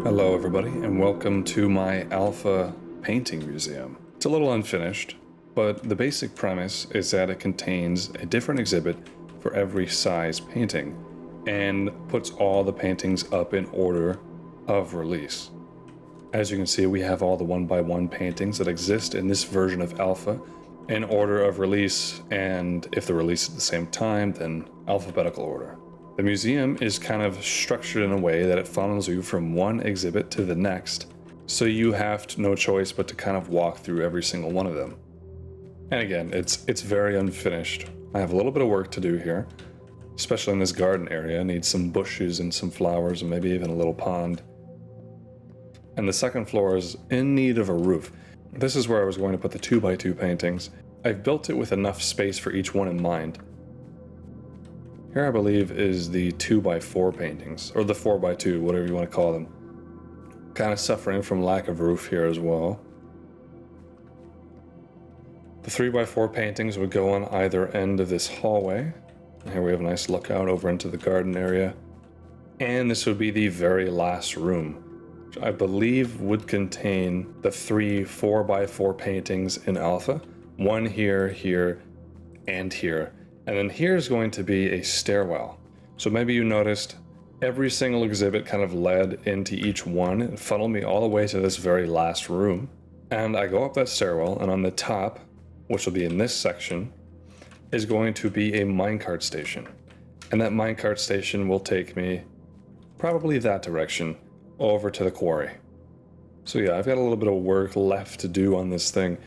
Hello everybody, and welcome to my alpha painting museum. It's a little unfinished, but the basic premise is that it contains a different exhibit for every size painting, and puts all the paintings up in order of release. As you can see, we have all the 1x1 paintings that exist in this version of alpha in order of release, and if they're released at the same time, then alphabetical order. The museum is kind of structured in a way that it funnels you from one exhibit to the next, so you have no choice but to kind of walk through every single one of them. And again, it's very unfinished. I have a little bit of work to do here, especially in this garden area. I need some bushes and some flowers and maybe even a little pond. And the second floor is in need of a roof. This is where I was going to put the 2x2 paintings. I've built it with enough space for each one in mind. Here I believe is the 2x4 paintings, or the 4x2, whatever you want to call them. Kind of suffering from lack of roof here as well. The 3x4 paintings would go on either end of this hallway. Here we have a nice lookout over into the garden area. And this would be the very last room, which I believe would contain the 3 4x4 paintings in alpha. One here, here, and here. And then here's going to be a stairwell. So maybe you noticed every single exhibit kind of led into each one and funneled me all the way to this very last room. And I go up that stairwell, and on the top, which will be in this section, is going to be a minecart station. And that minecart station will take me probably that direction over to the quarry. So yeah, I've got a little bit of work left to do on this thing.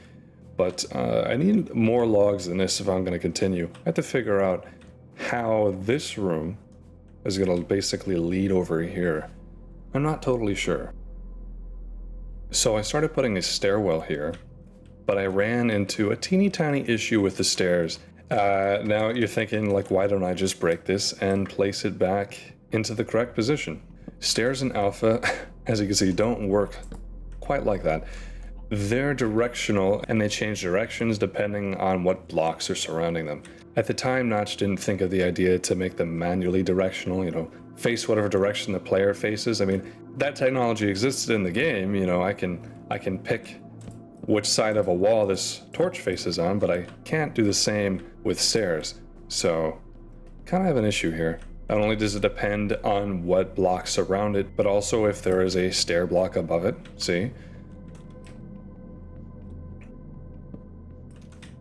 But I need more logs than this if I'm going to continue. I have to figure out how this room is going to basically lead over here. I'm not totally sure. So I started putting a stairwell here, but I ran into a teeny tiny issue with the stairs. Now you're thinking, like, why don't I just break this and place it back into the correct position? Stairs in alpha, as you can see, don't work quite like that. They're directional, and they change directions depending on what blocks are surrounding them. At the time, Notch didn't think of the idea to make them manually directional, face whatever direction the player faces. I mean, that technology existed in the game, I can pick which side of a wall this torch faces on, but I can't do the same with stairs. So, kind of have an issue here. Not only does it depend on what blocks surround it, but also if there is a stair block above it, see?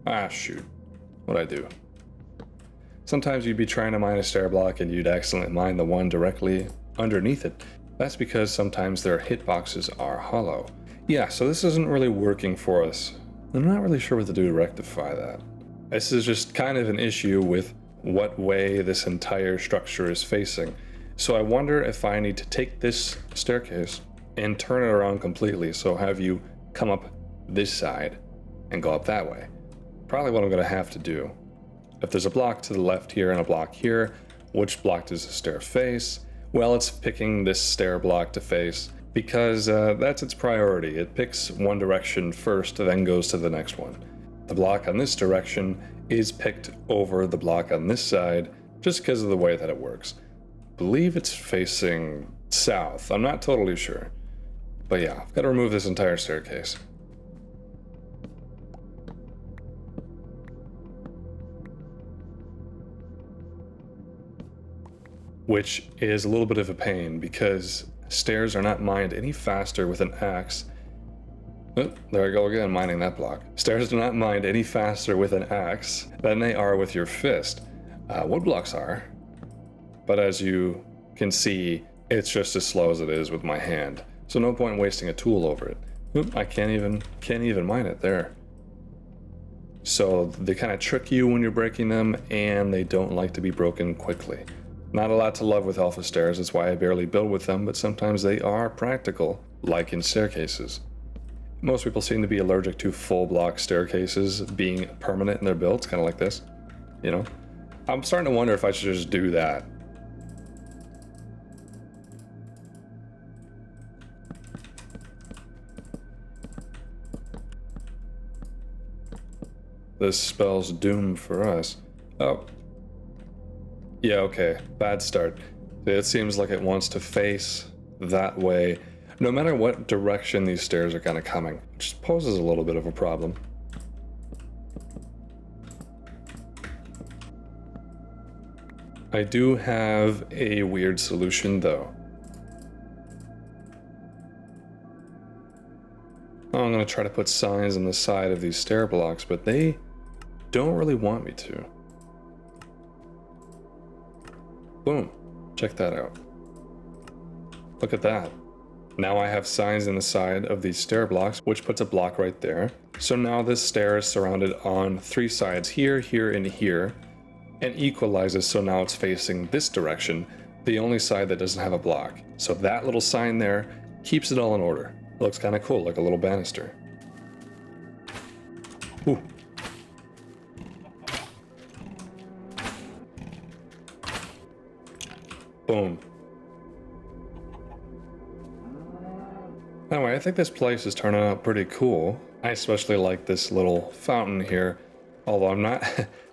Ah, shoot. What'd I do? Sometimes you'd be trying to mine a stair block and you'd accidentally mine the one directly underneath it. That's because sometimes their hitboxes are hollow. Yeah, so this isn't really working for us. I'm not really sure what to do to rectify that. This is just kind of an issue with what way this entire structure is facing. So I wonder if I need to take this staircase and turn it around completely. So have you come up this side and go up that way. Probably what I'm going to have to do. If there's a block to the left here and a block here, which block does the stair face? Well, it's picking this stair block to face because that's its priority. It picks one direction first, then goes to the next one. The block on this direction is picked over the block on this side just because of the way that it works. I believe it's facing south. I'm not totally sure. But yeah, I've got to remove this entire staircase. Which is a little bit of a pain because stairs are not mined any faster with an axe. Oh, there I go again, mining that block. Stairs do not mine any faster with an axe than they are with your fist. Wood blocks are, but as you can see, it's just as slow as it is with my hand. So no point wasting a tool over it. Oop, I can't even mine it there. So they kind of trick you when you're breaking them, and they don't like to be broken quickly. Not a lot to love with alpha stairs, that's why I barely build with them, but sometimes they are practical, like in staircases. Most people seem to be allergic to full block staircases being permanent in their builds, kind of like this, I'm starting to wonder if I should just do that. This spells doom for us. Oh. Yeah, okay. Bad start. It seems like it wants to face that way. no matter what direction these stairs are kind of coming, which poses a little bit of a problem. I do have a weird solution though. I'm going to try to put signs on the side of these stair blocks, but they don't really want me to. Boom. Check that out. Look at that. Now I have signs in the side of these stair blocks, which puts a block right there. So now this stair is surrounded on 3 sides, here, here, and here, and equalizes, so now it's facing this direction, the only side that doesn't have a block. So that little sign there keeps it all in order. Looks kind of cool, like a little banister. Ooh. Boom. Anyway, I think this place is turning out pretty cool. I especially like this little fountain here, although I'm not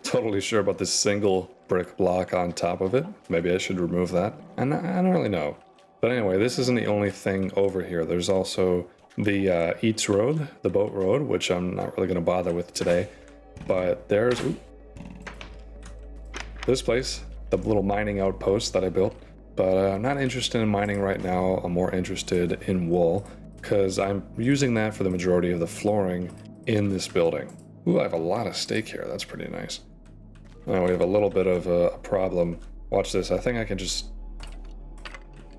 totally sure about this single brick block on top of it. Maybe I should remove that. And I don't really know. But anyway, this isn't the only thing over here. There's also the Eats Road, the boat road, which I'm not really going to bother with today. But there's this place, the little mining outpost that I built. But I'm not interested in mining right now. I'm more interested in wool, because I'm using that for the majority of the flooring in this building. Ooh, I have a lot of steak here. That's pretty nice. Now we have a little bit of a problem. Watch this. I think I can just...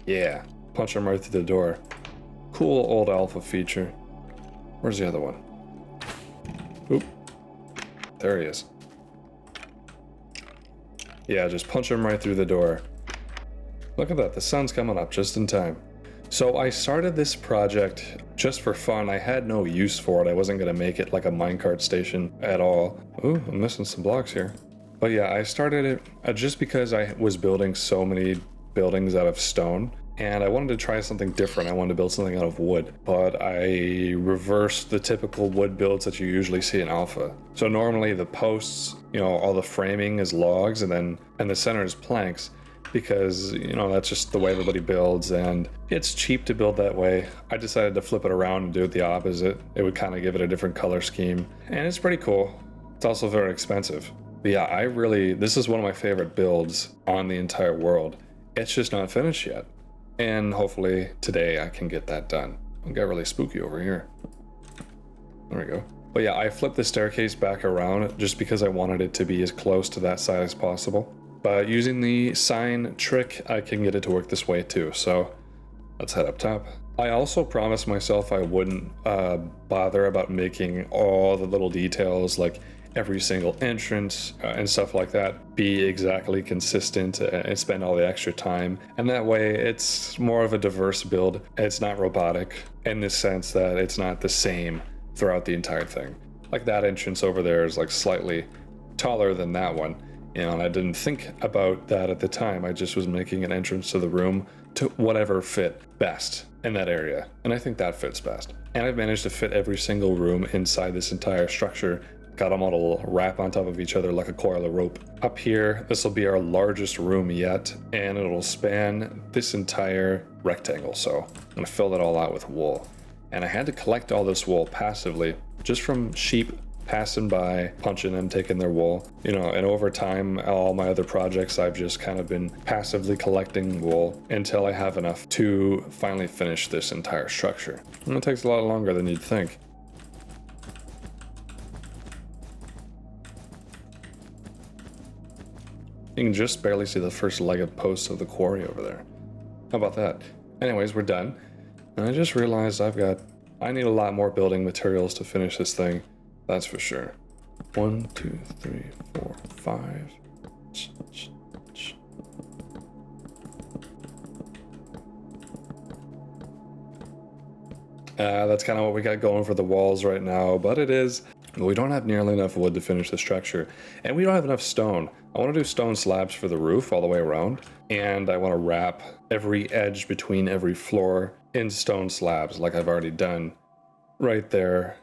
yeah, punch him right through the door. Cool old alpha feature. Where's the other one? Oop. There he is. Yeah, just punch him right through the door. Look at that, the sun's coming up just in time. So I started this project just for fun. I had no use for it. I wasn't going to make it like a minecart station at all. Ooh, I'm missing some blocks here. But yeah, I started it just because I was building so many buildings out of stone, and I wanted to try something different. I wanted to build something out of wood, but I reversed the typical wood builds that you usually see in alpha. So normally the posts, all the framing is logs, and the center is planks, because that's just the way everybody builds, and it's cheap to build that way. I decided to flip it around and do it the opposite. It would kind of give it a different color scheme, and it's pretty cool. It's also very expensive. But yeah, this is one of my favorite builds on the entire world. It's just not finished yet, and hopefully today I can get that done. It got really spooky over here. There we go. But yeah, I flipped the staircase back around just because I wanted it to be as close to that side as possible. But using the sign trick, I can get it to work this way too. So let's head up top. I also promised myself I wouldn't bother about making all the little details, like every single entrance and stuff like that, be exactly consistent and spend all the extra time. And that way it's more of a diverse build. It's not robotic in the sense that it's not the same throughout the entire thing. Like that entrance over there is like slightly taller than that one. And I didn't think about that at the time. I just was making an entrance to the room to whatever fit best in that area. And I think that fits best. And I've managed to fit every single room inside this entire structure. Got them all to wrap on top of each other like a coil of rope. Up here, this will be our largest room yet, and it'll span this entire rectangle. So I'm gonna fill it all out with wool. And I had to collect all this wool passively, just from sheep passing by, punching them, taking their wool. And over time, all my other projects, I've just kind of been passively collecting wool until I have enough to finally finish this entire structure. And it takes a lot longer than you'd think. You can just barely see the first leg of posts of the quarry over there. How about that? Anyways, we're done. And I just realized I need a lot more building materials to finish this thing. That's for sure. 1, 2, 3, 4, 5. That's kind of what we got going for the walls right now, but we don't have nearly enough wood to finish the structure, and we don't have enough stone. I want to do stone slabs for the roof all the way around, and I want to wrap every edge between every floor in stone slabs like I've already done right there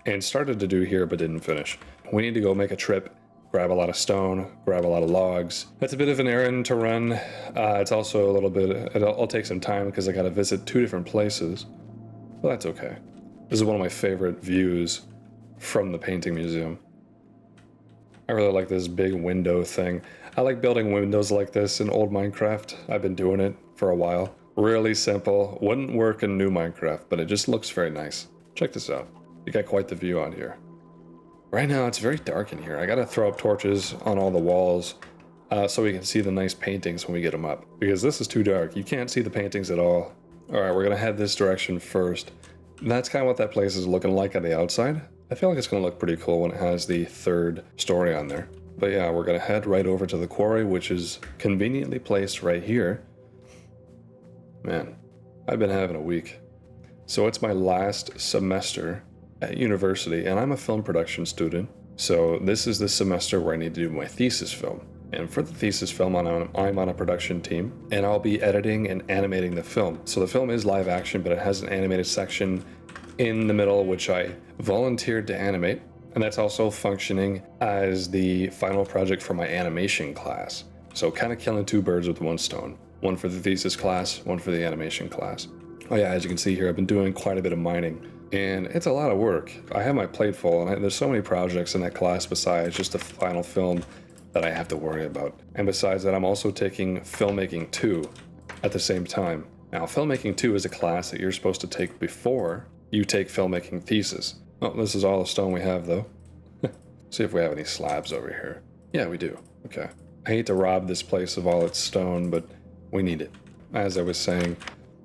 and started to do here but didn't finish. We need to go make a trip grab a lot of stone, grab a lot of logs. That's a bit of an errand to run. It's also a little bit, it'll take some time because I gotta visit 2 different places, but that's okay. This is one of my favorite views from the painting museum. I really like this big window thing. I like building windows like this in old Minecraft. I've been doing it for a while. Really simple, wouldn't work in new Minecraft, but it just looks very nice. Check this out. You got quite the view out here. Right now it's very dark in here. I gotta throw up torches on all the walls so we can see the nice paintings when we get them up. Because this is too dark. You can't see the paintings at all. Alright, we're gonna head this direction first. And that's kind of what that place is looking like on the outside. I feel like it's gonna look pretty cool when it has the 3rd story on there. But yeah, we're gonna head right over to the quarry, which is conveniently placed right here. Man, I've been having a week. So it's my last semester at university, and I'm a film production student. So this is the semester where I need to do my thesis film. And for the thesis film, I'm on a production team, and I'll be editing and animating the film. So the film is live action, but it has an animated section in the middle, which I volunteered to animate. And that's also functioning as the final project for my animation class. So kind of killing 2 birds with 1 stone. One for the thesis class, one for the animation class. Oh yeah, as you can see here, I've been doing quite a bit of mining. And it's a lot of work. I have my plate full, and there's so many projects in that class besides just the final film that I have to worry about. And besides that, I'm also taking Filmmaking 2 at the same time. Now, Filmmaking 2 is a class that you're supposed to take before you take Filmmaking Thesis. Oh, this is all the stone we have, though. See if we have any slabs over here. Yeah, we do. Okay. I hate to rob this place of all its stone, but we need it. As I was saying,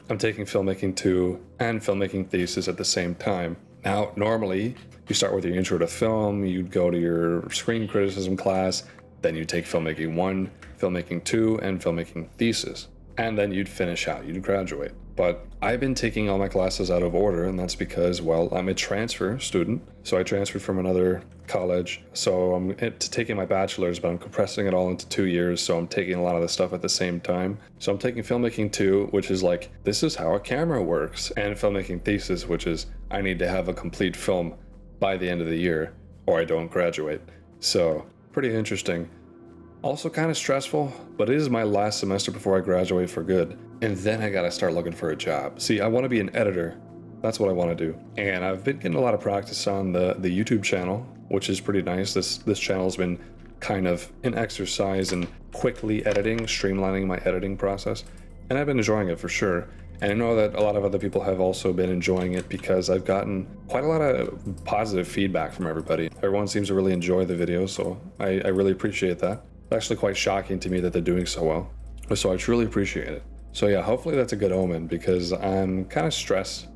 I'm taking Filmmaking 2 and Filmmaking Thesis at the same time. Now, normally, you start with your intro to film, you'd go to your screen criticism class, then you take Filmmaking 1, Filmmaking 2, and Filmmaking Thesis. And then you'd finish out, you'd graduate. But I've been taking all my classes out of order, and that's because, well, I'm a transfer student. So I transferred from another college. So I'm taking my bachelor's, but I'm compressing it all into 2 years. So I'm taking a lot of the stuff at the same time. So I'm taking Filmmaking 2, which is like, this is how a camera works. And Filmmaking Thesis, which is, I need to have a complete film by the end of the year, or I don't graduate. So pretty interesting. Also kind of stressful, but it is my last semester before I graduate for good. And then I gotta start looking for a job. See, I want to be an editor. That's what I want to do. And I've been getting a lot of practice on the YouTube channel, which is pretty nice. This channel's been kind of an exercise in quickly editing, streamlining my editing process. And I've been enjoying it for sure. And I know that a lot of other people have also been enjoying it because I've gotten quite a lot of positive feedback from everybody. Everyone seems to really enjoy the videos, so I really appreciate that. It's actually quite shocking to me that they're doing so well. So I truly appreciate it. So yeah, hopefully that's a good omen because I'm kind of stressed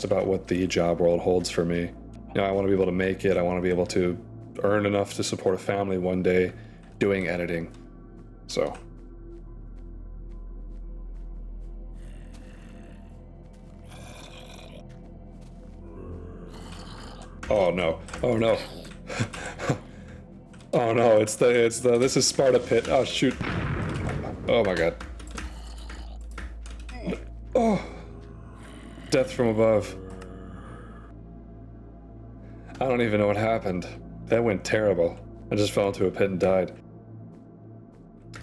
about what the job world holds for me. You know, I want to be able to make it. I want to be able to earn enough to support a family one day doing editing. So. Oh no. Oh no. Oh no, this is Sparta Pit. Oh shoot. Oh my god. Oh. Death from above. I don't even know what happened. That went terrible. I just fell into a pit and died.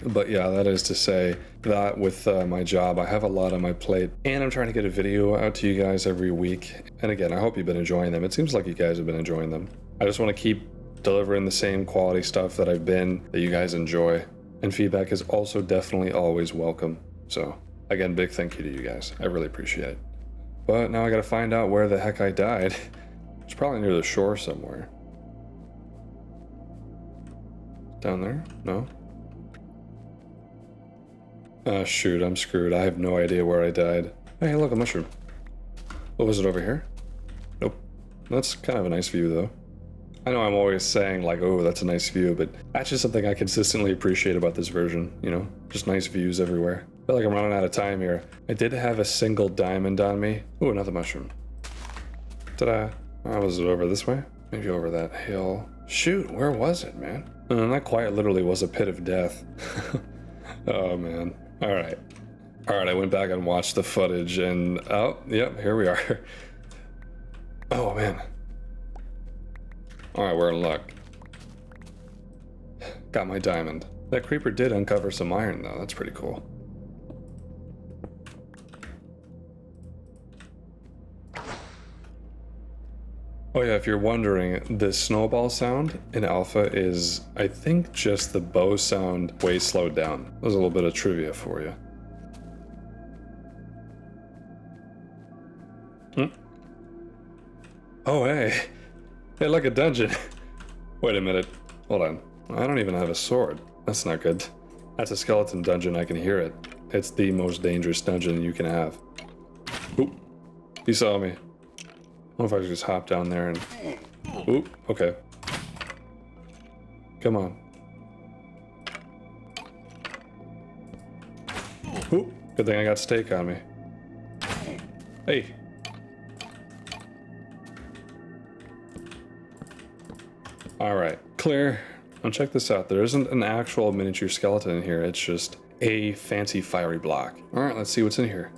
But yeah, that is to say that with my job, I have a lot on my plate. And I'm trying to get a video out to you guys every week. And again, I hope you've been enjoying them. It seems like you guys have been enjoying them. I just want to keep delivering the same quality stuff that you guys enjoy. And feedback is also definitely always welcome. So again, big thank you to you guys. I really appreciate it. But now I gotta find out where the heck I died. It's probably near the shore somewhere. Down there? No? Oh shoot, I'm screwed. I have no idea where I died. Hey, look, a mushroom. What was it over here? Nope. That's kind of a nice view though. I know I'm always saying like, oh, that's a nice view, but that's just something I consistently appreciate about this version, you know? Just nice views everywhere. I feel like I'm running out of time here. I did have a single diamond on me. Ooh, another mushroom. Ta-da. Oh, was it over this way? Maybe over that hill. Shoot, where was it, man? That quite literally was a pit of death. Oh, man. All right, I went back and watched the footage and, oh, yep, here we are. Oh, man. All right, we're in luck. got my diamond. That creeper did uncover some iron though, that's pretty cool. Oh yeah, if you're wondering, the snowball sound in alpha is, I think, just the bow sound way slowed down. There's a little bit of trivia for you. Oh hey, hey look, a dungeon. Wait a minute, hold on. I don't even have a sword. That's not good. That's a skeleton dungeon, I can hear it. It's the most dangerous dungeon you can have. Oop, he saw me. I wonder if I could just hop down there and... Oop, okay. Come on. Oop, good thing I got steak on me. Hey. Alright, clear. Now check this out. There isn't an actual miniature skeleton in here. It's just a fancy fiery block. Alright, let's see what's in here.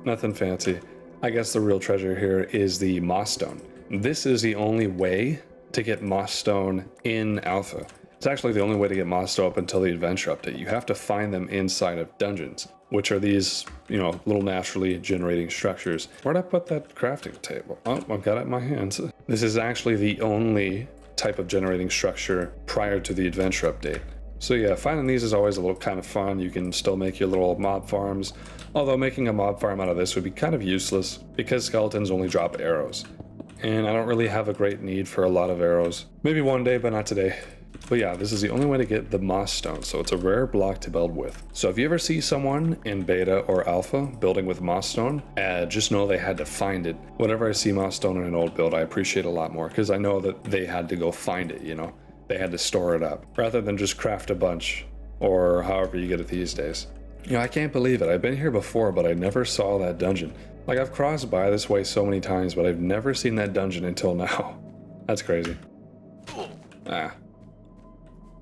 Nothing fancy. I guess the real treasure here is the moss stone. This is the only way to get moss stone in alpha. It's actually the only way to get moss stone up until the adventure update. You have to find them inside of dungeons, which are these, you know, little naturally generating structures. Where'd I put that crafting table? Oh, I've got it in my hands. This is actually the only type of generating structure prior to the adventure update. So yeah, finding these is always a little kind of fun. You can still make your little mob farms, although making a mob farm out of this would be kind of useless because skeletons only drop arrows. And I don't really have a great need for a lot of arrows. Maybe one day, but not today. But yeah, this is the only way to get the moss stone, so it's a rare block to build with. So if you ever see someone in beta or alpha building with moss stone, just know they had to find it. Whenever I see moss stone in an old build, I appreciate it a lot more because I know that they had to go find it, you know? They had to store it up rather than just craft a bunch or however you get it these days. You know, I can't believe it. I've been here before, but I never saw that dungeon. Like, I've crossed by this way so many times, but I've never seen that dungeon until now. That's crazy. Ah.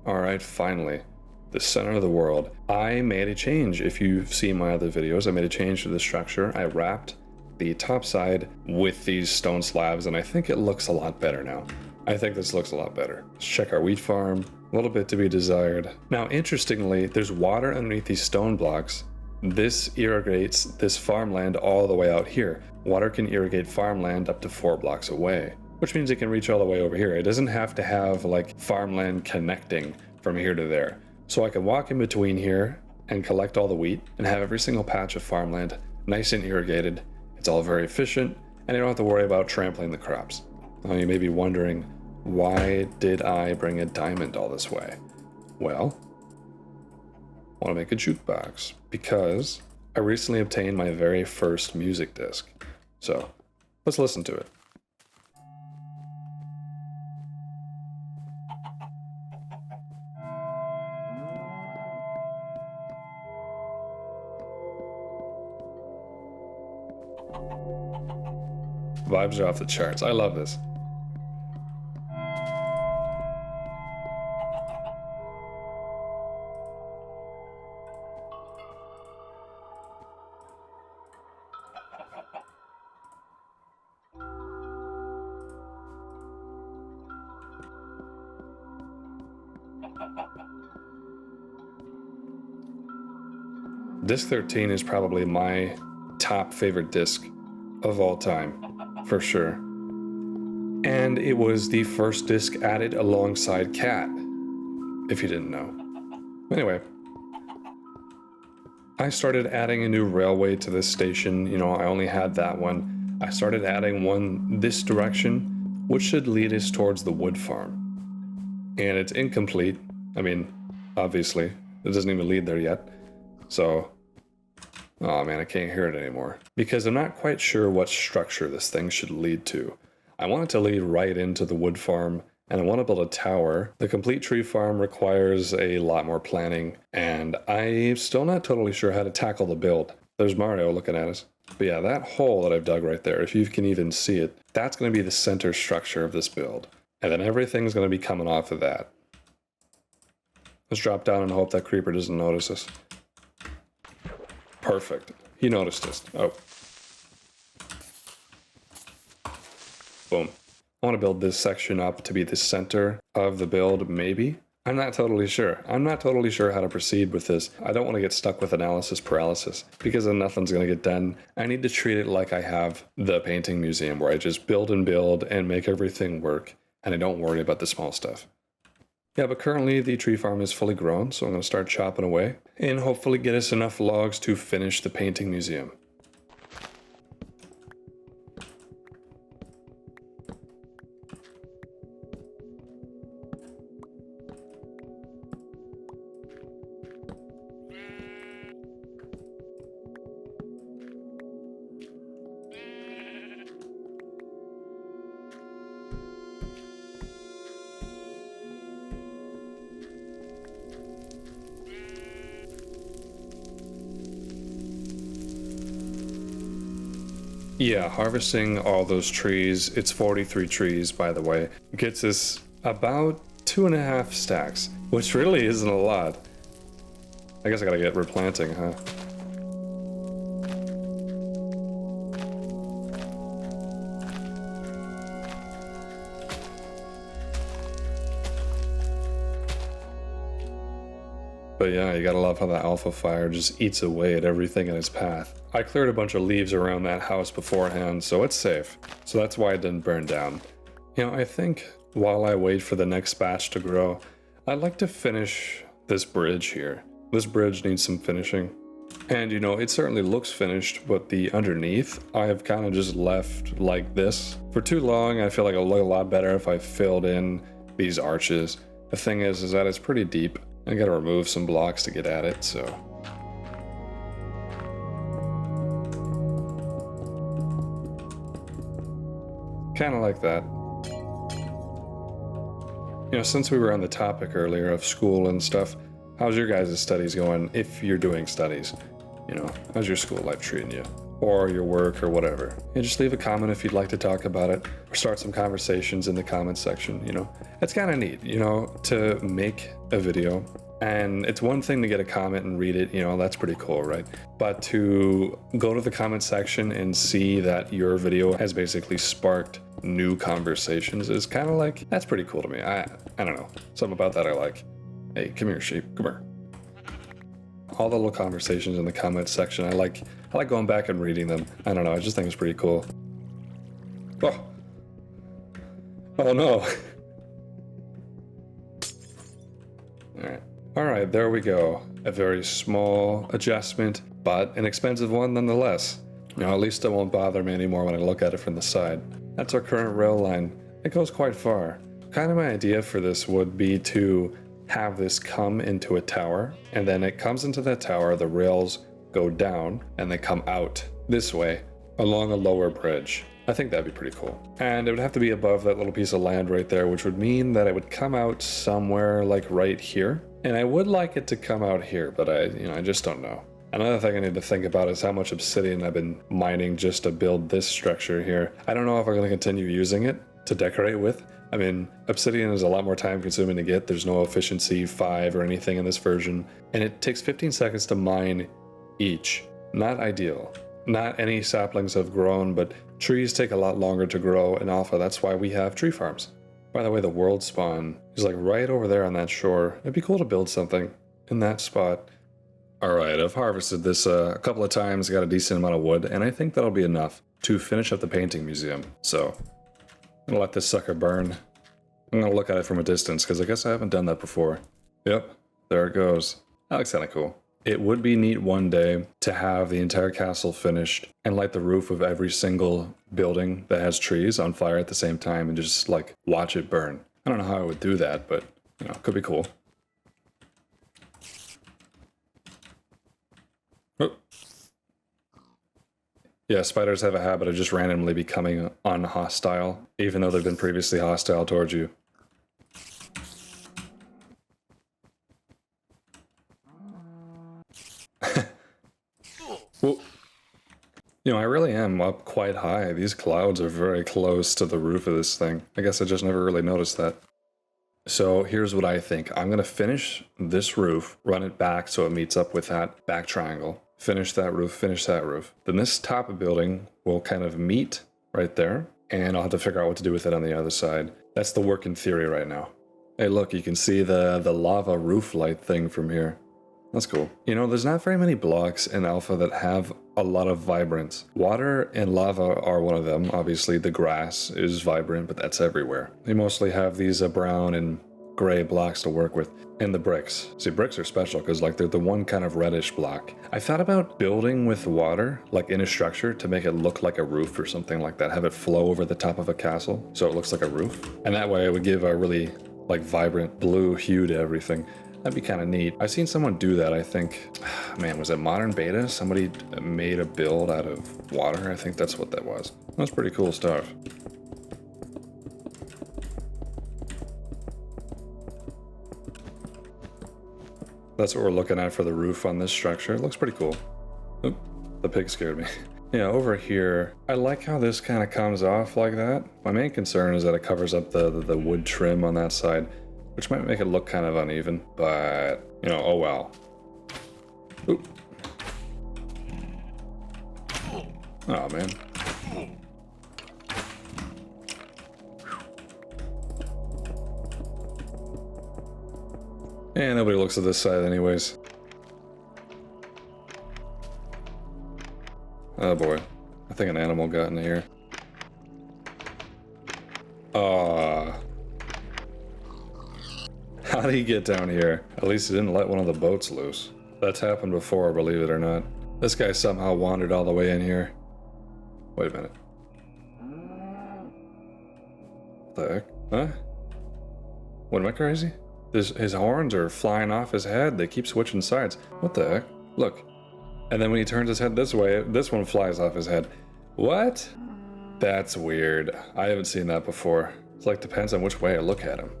Alright, finally. The center of the world. I made a change. If you've seen my other videos, I made a change to the structure. I wrapped the top side with these stone slabs, and I think it looks a lot better now. I think this looks a lot better. Let's check our wheat farm. A little bit to be desired. Now, interestingly, there's water underneath these stone blocks. This irrigates this farmland all the way out here. Water can irrigate farmland up to 4 blocks away, which means it can reach all the way over here. It doesn't have to have like farmland connecting from here to there. So I can walk in between here and collect all the wheat and have every single patch of farmland nice and irrigated. It's all very efficient, and you don't have to worry about trampling the crops. Now you may be wondering, why did I bring a diamond all this way? Well, I want to make a jukebox because I recently obtained my very first music disc. So let's listen to it. Vibes are off the charts. I love this. Disc 13 is probably my top favorite disc of all time, for sure. And it was the first disc added alongside Cat, if you didn't know. Anyway, I started adding a new railway to this station. You know, I only had that one. I started adding one this direction, which should lead us towards the wood farm. And it's incomplete. I mean, obviously, it doesn't even lead there yet. So, oh man, I can't hear it anymore. Because I'm not quite sure what structure this thing should lead to. I want it to lead right into the wood farm, and I want to build a tower. The complete tree farm requires a lot more planning, and I'm still not totally sure how to tackle the build. There's Mario looking at us. But yeah, that hole that I've dug right there, if you can even see it, that's going to be the center structure of this build. And then everything's going to be coming off of that. Let's drop down and hope that creeper doesn't notice us. Perfect. He noticed us. Oh. Boom. I want to build this section up to be the center of the build, maybe. I'm not totally sure. I'm not totally sure how to proceed with this. I don't want to get stuck with analysis paralysis because then nothing's going to get done. I need to treat it like I have the painting museum where I just build and make everything work and I don't worry about the small stuff. Yeah, but currently the tree farm is fully grown, so I'm going to start chopping away and hopefully get us enough logs to finish the painting museum. Yeah, harvesting all those trees, it's 43 trees by the way, gets us about 2.5 stacks, which really isn't a lot. I guess I gotta get replanting, huh? But yeah, you gotta love how the alpha fire just eats away at everything in its path. I cleared a bunch of leaves around that house beforehand, so it's safe. So that's why it didn't burn down. You know, I think while I wait for the next batch to grow, I'd like to finish this bridge here. This bridge needs some finishing. And you know, it certainly looks finished, but the underneath, I have kind of just left like this. For too long, I feel like it'll look a lot better if I filled in these arches. The thing is that it's pretty deep. I gotta remove some blocks to get at it, so. Kinda like that. You know, since we were on the topic earlier of school and stuff, how's your guys' studies going if you're doing studies? You know, how's your school life treating you? Or your work or whatever. And just leave a comment if you'd like to talk about it or start some conversations in the comments section, you know. It's kind of neat, you know, to make a video. And it's one thing to get a comment and read it, you know, that's pretty cool, right? But to go to the comment section and see that your video has basically sparked new conversations is kind of like, that's pretty cool to me. I don't know, something about that I like. Hey, come here, sheep, come here. All the little conversations in the comments section, I like going back and reading them. I don't know, I just think it's pretty cool. Oh. Oh no. Alright, there we go. A very small adjustment, but an expensive one nonetheless. You know, at least it won't bother me anymore when I look at it from the side. That's our current rail line. It goes quite far. Kind of my idea for this would be to have this come into a tower, and then it comes into that tower, the rails go down, and they come out this way along a lower bridge. I think that'd be pretty cool. And it would have to be above that little piece of land right there, which would mean that it would come out somewhere like right here. And I would like it to come out here, but I just don't know. Another thing I need to think about is how much obsidian I've been mining just to build this structure here. I don't know if I'm going to continue using it to decorate with. I mean, obsidian is a lot more time consuming to get. There's no efficiency 5 or anything in this version. And it takes 15 seconds to mine each. Not ideal. Not any saplings have grown, but trees take a lot longer to grow in alpha. That's why we have tree farms. By the way, the world spawn is like right over there on that shore. It'd be cool to build something in that spot. Alright, I've harvested this a couple of times, got a decent amount of wood, and I think that'll be enough to finish up the painting museum. So, I'm gonna let this sucker burn. I'm gonna look at it from a distance, because I guess I haven't done that before. Yep, there it goes. That looks kinda cool. It would be neat one day to have the entire castle finished and light the roof of every single building that has trees on fire at the same time and just like watch it burn. I don't know how I would do that, but you know, could be cool. Oh. Yeah, spiders have a habit of just randomly becoming unhostile, even though they've been previously hostile towards you. Well, you know, I really am up quite high. These clouds are very close to the roof of this thing. I guess I just never really noticed that. So here's what I think. I'm going to finish this roof, run it back so it meets up with that back triangle. Finish that roof, finish that roof. Then this top of building will kind of meet right there. and I'll have to figure out what to do with it on the other side. That's the work in theory right now. Hey, look, you can see the lava roof light thing from here. That's cool. You know, there's not very many blocks in Alpha that have a lot of vibrance. Water and lava are one of them. Obviously, the grass is vibrant, but that's everywhere. They mostly have these brown and gray blocks to work with. And the bricks. See, bricks are special because, like, they're the one kind of reddish block. I thought about building with water, like in a structure, to make it look like a roof or something like that. Have it flow over the top of a castle so it looks like a roof. And that way it would give a really, like, vibrant blue hue to everything. That'd be kind of neat. I've seen someone do that, I think. Man, was it Modern Beta? Somebody made a build out of water. I think that's what that was. That's pretty cool stuff. That's what we're looking at for the roof on this structure. It looks pretty cool. Oop, the pig scared me. Yeah, over here, I like how this kind of comes off like that. My main concern is that it covers up the wood trim on that side, which might make it look kind of uneven, but, you know, oh well. Oop. Oh, man. And nobody looks at this side anyways. Oh boy. I think an animal got in here. How did he get down here? At least he didn't let one of the boats loose. That's happened before, believe it or not. This guy somehow wandered all the way in here. Wait a minute. What the heck? Huh? What, am I crazy? His horns are flying off his head. They keep switching sides. What the heck? Look. And then when he turns his head this way, this one flies off his head. What? That's weird. I haven't seen that before. It's like depends on which way I look at him.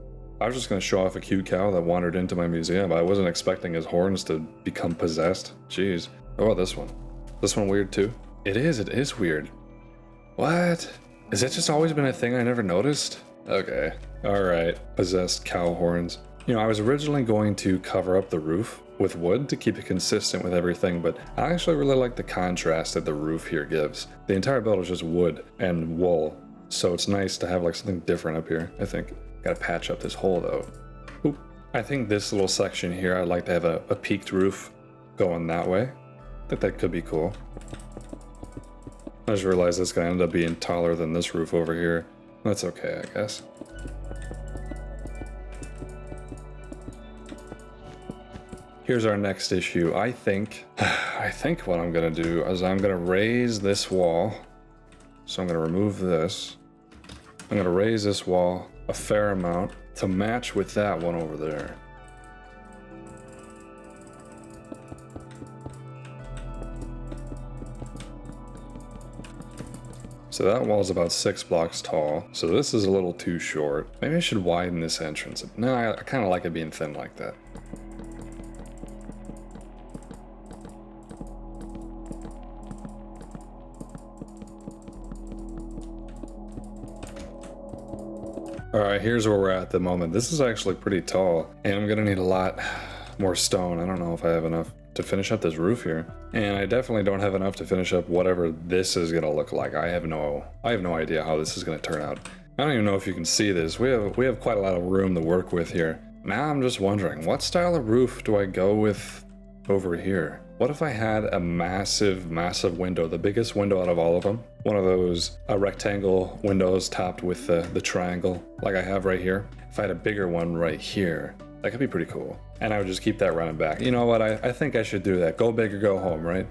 I was just going to show off a cute cow that wandered into my museum, but I wasn't expecting his horns to become possessed. Jeez. Oh, about this one? This one weird too? It is weird. What? Has that just always been a thing I never noticed? Okay. Alright. Possessed cow horns. You know, I was originally going to cover up the roof with wood to keep it consistent with everything, but I actually really like the contrast that the roof here gives. The entire build is just wood and wool, so it's nice to have like something different up here, I think. Gotta patch up this hole though. Oop. I think this little section here, I'd like to have a peaked roof going that way. I think that could be cool. I just realized it's gonna end up being taller than this roof over here. That's okay, I guess. Here's our next issue. I think what I'm gonna do is I'm gonna raise this wall. So I'm gonna remove this. I'm gonna raise this wall a fair amount to match with that one over there. So that wall is about 6 blocks tall. So this is a little too short. Maybe I should widen this entrance. No, I kind of like it being thin like that. Alright, here's where we're at the moment. This is actually pretty tall, and I'm gonna need a lot more stone. I don't know if I have enough to finish up this roof here. And I definitely don't have enough to finish up whatever this is gonna look like. I have no idea how this is gonna turn out. I don't even know if you can see this. We have quite a lot of room to work with here. Now I'm just wondering, what style of roof do I go with over here? What if I had a massive, massive window, the biggest window out of all of them? One of those rectangle windows topped with the triangle like I have right here. If I had a bigger one right here, that could be pretty cool. And I would just keep that running back. You know what, I think I should do that. Go big or go home, right?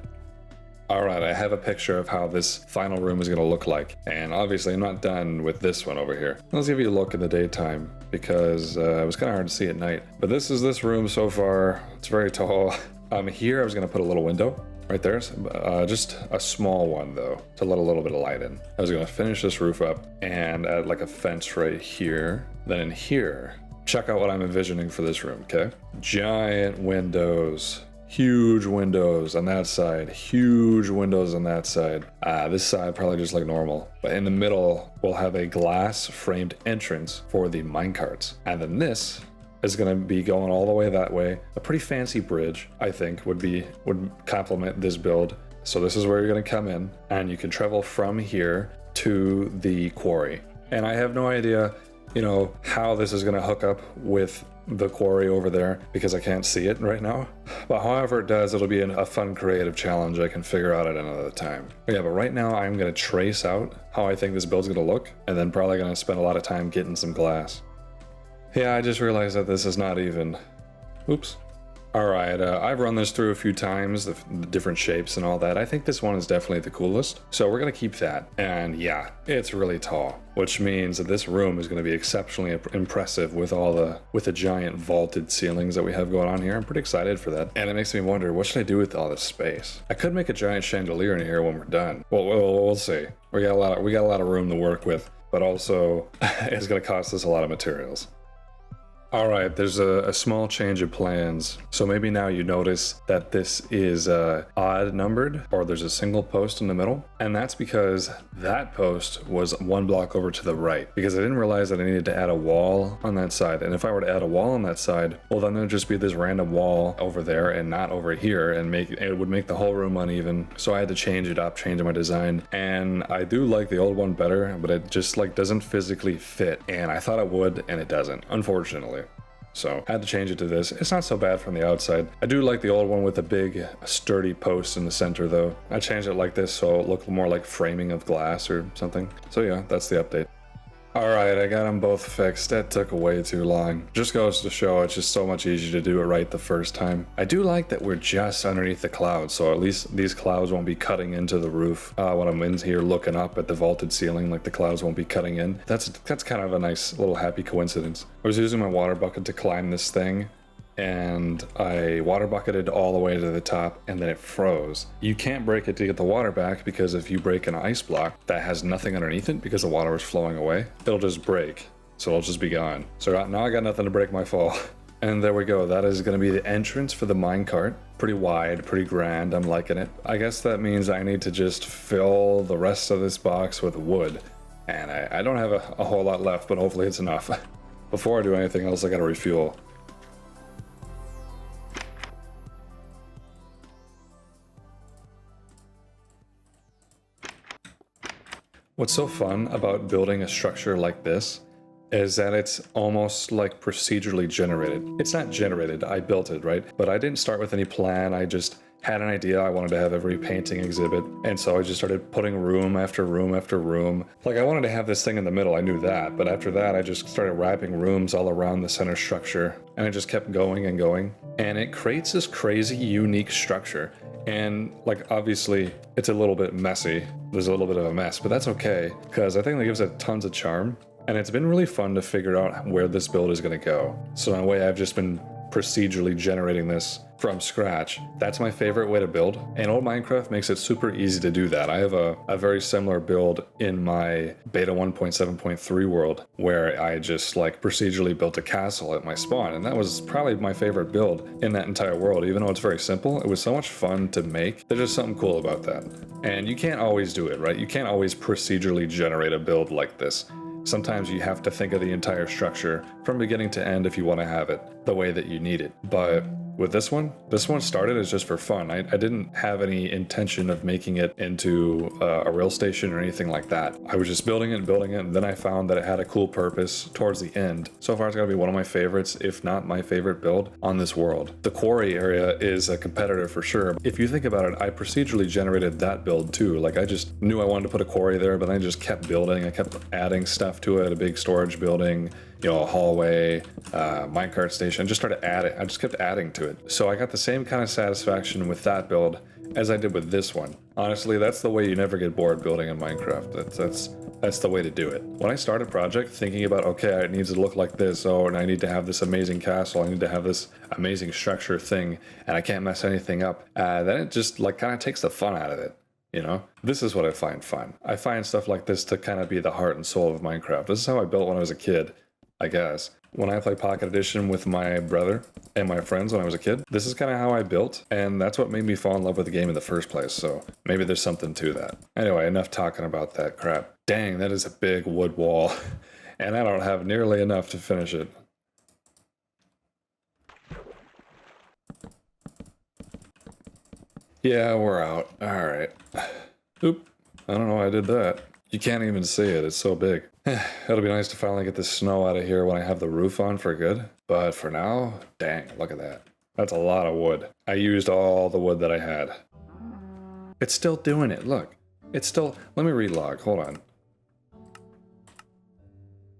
Alright, I have a picture of how this final room is gonna look like. And obviously I'm not done with this one over here. Let's give you a look in the daytime because it was kind of hard to see at night. But this is this room so far. It's very tall. Here I was gonna put a little window right there, just a small one though, to let a little bit of light in. I was gonna finish this roof up and add like a fence right here. Then in here, check out what I'm envisioning for this room, okay? Giant windows, huge windows on that side, huge windows on that side. This side probably just like normal, but in the middle we'll have a glass framed entrance for the minecarts. And then this is going to be going all the way that way. A pretty fancy bridge, I think, would complement this build. So this is where you're going to come in, and you can travel from here to the quarry. And I have no idea, you know, how this is going to hook up with the quarry over there because I can't see it right now. But however it does, it'll be a fun creative challenge I can figure out at another time. But yeah, but right now I'm going to trace out how I think this build's going to look, and then probably going to spend a lot of time getting some glass. Yeah, I just realized that this is not even... Oops. Alright, I've run this through a few times, the different shapes and all that. I think this one is definitely the coolest, so we're going to keep that. And yeah, it's really tall, which means that this room is going to be exceptionally impressive with the giant vaulted ceilings that we have going on here. I'm pretty excited for that. And it makes me wonder, what should I do with all this space? I could make a giant chandelier in here when we're done. Well, we'll see. We got a lot of room to work with, but also it's going to cost us a lot of materials. Alright, there's a small change of plans. So maybe now you notice that this is odd numbered, or there's a single post in the middle. And that's because that post was one block over to the right, because I didn't realize that I needed to add a wall on that side. And if I were to add a wall on that side, well then there'd just be this random wall over there and not over here, and it would make the whole room uneven. So I had to change it up, change my design. And I do like the old one better, but it just like doesn't physically fit. And I thought it would, and it doesn't, unfortunately. So I had to change it to this. It's not so bad from the outside. I do like the old one with a big sturdy post in the center though. I changed it like this so it looked more like framing of glass or something. So yeah, that's the update. Alright, I got them both fixed. That took way too long. Just goes to show it's just so much easier to do it right the first time. I do like that we're just underneath the clouds, so at least these clouds won't be cutting into the roof. When I'm in here looking up at the vaulted ceiling, like the clouds won't be cutting in. That's kind of a nice little happy coincidence. I was using my water bucket to climb this thing, and I water bucketed all the way to the top, and then it froze. You can't break it to get the water back, because if you break an ice block that has nothing underneath it because the water was flowing away, it'll just break. So it'll just be gone. So now I got nothing to break my fall. And there we go. That is going to be the entrance for the minecart. Pretty wide, pretty grand. I'm liking it. I guess that means I need to just fill the rest of this box with wood. And I don't have a whole lot left, but hopefully it's enough. Before I do anything else, I got to refuel. What's so fun about building a structure like this is that it's almost like procedurally generated. It's not generated, I built it, right? But I didn't start with any plan, I just had an idea. I wanted to have every painting exhibit, and so I just started putting room after room after room. Like I wanted to have this thing in the middle, I knew that, but after that I just started wrapping rooms all around the center structure, and I just kept going and going, and it creates this crazy unique structure. And like obviously it's a little bit messy, there's a little bit of a mess, but that's okay, because I think that gives it tons of charm, and it's been really fun to figure out where this build is going to go. So in a way I've just been procedurally generating this from scratch. That's my favorite way to build, and old Minecraft makes it super easy to do that. I have a very similar build in my beta 1.7.3 world where I just like procedurally built a castle at my spawn, and that was probably my favorite build in that entire world. Even though it's very simple, it was so much fun to make. There's just something cool about that. And you can't always do it, right? You can't always procedurally generate a build like this. Sometimes you have to think of the entire structure from beginning to end if you want to have it the way that you need it. But with this one started as just for fun. I didn't have any intention of making it into a rail station or anything like that. I was just building it, and then I found that it had a cool purpose towards the end. So far it's gotta be one of my favorites, if not my favorite build on this world. The quarry area is a competitor for sure. If you think about it, I procedurally generated that build too. Like I just knew I wanted to put a quarry there, but then I just kept building. I kept adding stuff to it, a big storage building, you know, a hallway, minecart station. I just kept adding to it. So I got the same kind of satisfaction with that build as I did with this one. Honestly, that's the way you never get bored building in Minecraft. That's the way to do it. When I start a project thinking about, okay, it needs to look like this, and I need to have this amazing castle, I need to have this amazing structure thing, and I can't mess anything up, then it just like kind of takes the fun out of it. You know, this is what I find fun. I find stuff like this to kind of be the heart and soul of Minecraft. This is how I built when I was a kid, I guess. When I played Pocket Edition with my brother and my friends when I was a kid, this is kind of how I built, and that's what made me fall in love with the game in the first place, so maybe there's something to that. Anyway, enough talking about that crap. Dang, that is a big wood wall, and I don't have nearly enough to finish it. Yeah, we're out. Alright. Oop. I don't know why I did that. You can't even see it, it's so big. It'll be nice to finally get the snow out of here when I have the roof on for good. But for now, dang, look at that. That's a lot of wood. I used all the wood that I had. It's still doing it, look. It's still, let me relog, hold on.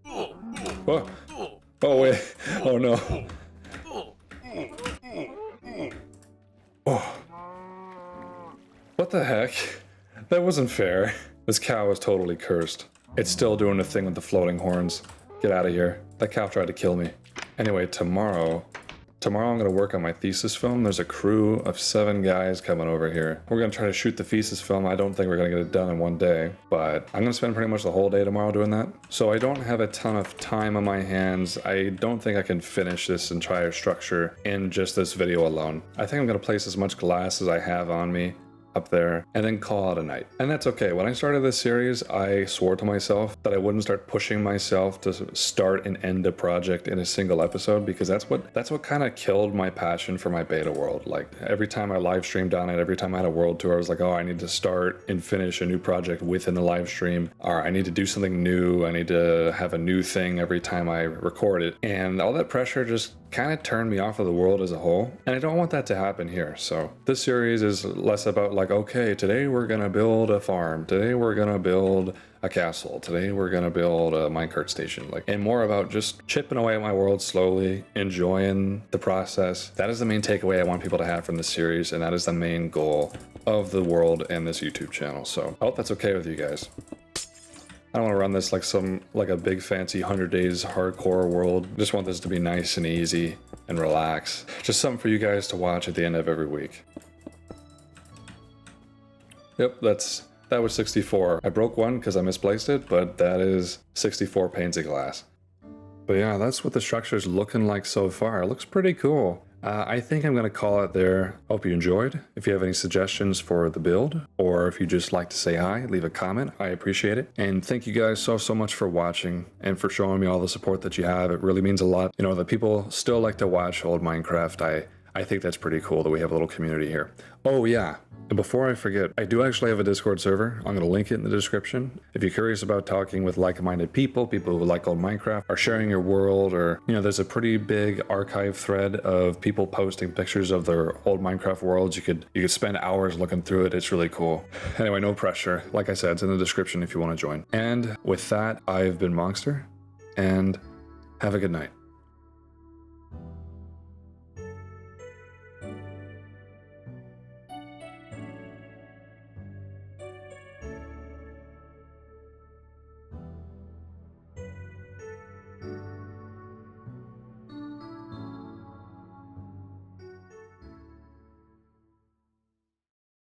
Oh, oh wait, oh no. Oh. What the heck? That wasn't fair. This cow is totally cursed. It's still doing the thing with the floating horns. Get out of here. That cow tried to kill me. Anyway, tomorrow I'm gonna work on my thesis film. There's a crew of 7 guys coming over here. We're gonna try to shoot the thesis film. I don't think we're gonna get it done in one day, but I'm gonna spend pretty much the whole day tomorrow doing that. So I don't have a ton of time on my hands. I don't think I can finish this entire structure in just this video alone. I think I'm gonna place as much glass as I have on me up there and then call it a night. And that's okay. When I started this series, I swore to myself that I wouldn't start pushing myself to start and end a project in a single episode, because that's what kind of killed my passion for my beta world. Like every time I live streamed on it, every time I had a world tour, I was like, oh, I need to start and finish a new project within the live stream, or I need to do something new. I need to have a new thing every time I record it. And all that pressure just kind of turned me off of the world as a whole, and I don't want that to happen here. So this series is less about like, okay, today we're gonna build a farm, today we're gonna build a castle, today we're gonna build a minecart station, like, and more about just chipping away at my world slowly, enjoying the process. That is the main takeaway I want people to have from this series, and that is the main goal of the world and this YouTube channel. So I hope that's okay with you guys. I don't want to run this like a big fancy 100 days hardcore world. I just want this to be nice and easy and relax. Just something for you guys to watch at the end of every week. Yep, that was 64. I broke one because I misplaced it, but that is 64 panes of glass. But yeah, that's what the structure's looking like so far. It looks pretty cool. I think I'm going to call it there. Hope you enjoyed. If you have any suggestions for the build, or if you just like to say hi, leave a comment. I appreciate it. And thank you guys so much for watching and for showing me all the support that you have. It really means a lot. You know, that people still like to watch old Minecraft. I think that's pretty cool that we have a little community here. Oh yeah, and before I forget, I do actually have a Discord server. I'm going to link it in the description. If you're curious about talking with like-minded people who like old Minecraft, or sharing your world, or, you know, there's a pretty big archive thread of people posting pictures of their old Minecraft worlds. You could spend hours looking through it. It's really cool. Anyway, no pressure. Like I said, it's in the description if you want to join. And with that, I've been Monster, and have a good night.